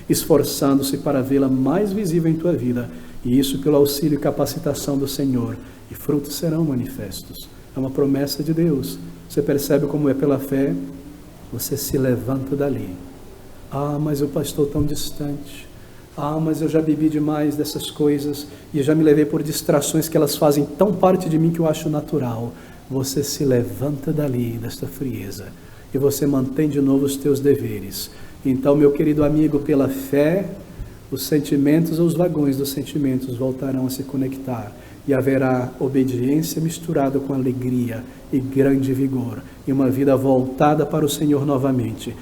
esforçando-se para vê-la mais visível em tua vida, e isso pelo auxílio e capacitação do Senhor, e frutos serão manifestos. É uma promessa de Deus. Você percebe como é pela fé, você se levanta dali. Ah, mas eu estou tão distante. Ah, mas eu já bebi demais dessas coisas e eu já me levei por distrações que elas fazem tão parte de mim que eu acho natural. Você se levanta dali, desta frieza, e você mantém de novo os teus deveres. Então, meu querido amigo, pela fé, os sentimentos ou os vagões dos sentimentos voltarão a se conectar e haverá obediência misturada com alegria e grande vigor, e uma vida voltada para o Senhor novamente.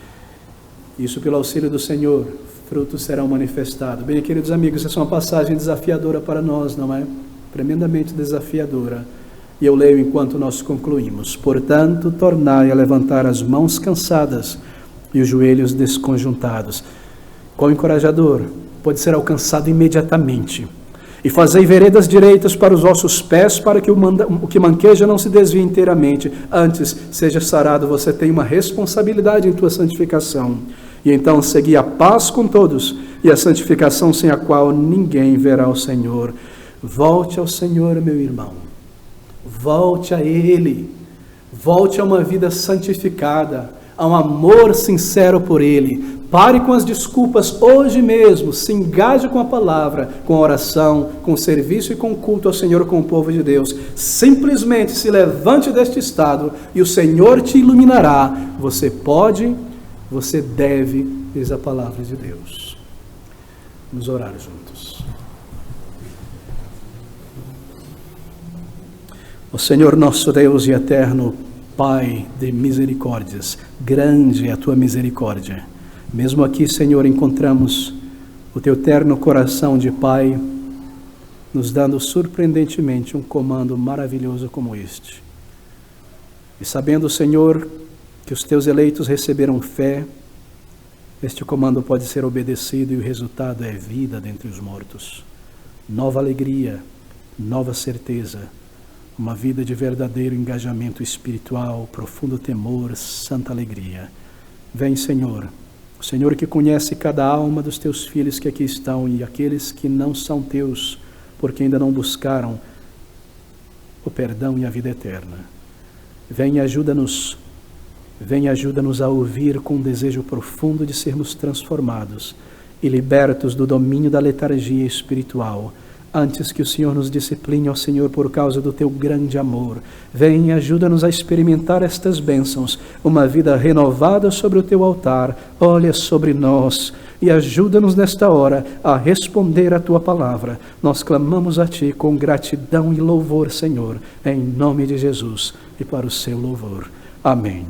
Isso pelo auxílio do Senhor, frutos serão manifestados. Bem, queridos amigos, essa é uma passagem desafiadora para nós, não é? Tremendamente desafiadora. E eu leio enquanto nós concluímos. Portanto, tornai a levantar as mãos cansadas e os joelhos desconjuntados. Quão encorajador, pode ser alcançado imediatamente. E fazei veredas direitas para os vossos pés, para que o que manqueja não se desvie inteiramente, antes seja sarado. Você tem uma responsabilidade em tua santificação. E então segui a paz com todos, e a santificação sem a qual ninguém verá o Senhor. Volte ao Senhor, meu irmão. Volte a Ele. Volte a uma vida santificada, a um amor sincero por Ele. Pare com as desculpas hoje mesmo, se engaje com a palavra, com a oração, com o serviço e com o culto ao Senhor com o povo de Deus. Simplesmente se levante deste estado e o Senhor te iluminará. Você pode, você deve, diz a palavra de Deus. Vamos orar juntos. O Senhor nosso Deus e eterno Pai de misericórdias, grande é a tua misericórdia. Mesmo aqui, Senhor, encontramos o teu terno coração de Pai, nos dando surpreendentemente um comando maravilhoso como este. E sabendo, Senhor, que os teus eleitos receberam fé, este comando pode ser obedecido e o resultado é vida dentre os mortos. Nova alegria, nova certeza, uma vida de verdadeiro engajamento espiritual, profundo temor, santa alegria. Vem, Senhor. O Senhor que conhece cada alma dos teus filhos que aqui estão e aqueles que não são teus, porque ainda não buscaram o perdão e a vida eterna. Vem e ajuda-nos a ouvir com um desejo profundo de sermos transformados e libertos do domínio da letargia espiritual, antes que o Senhor nos discipline, ó Senhor, por causa do teu grande amor. Vem e ajuda-nos a experimentar estas bênçãos, uma vida renovada sobre o teu altar. Olha sobre nós e ajuda-nos nesta hora a responder à tua palavra. Nós clamamos a ti com gratidão e louvor, Senhor, em nome de Jesus e para o seu louvor. Amém.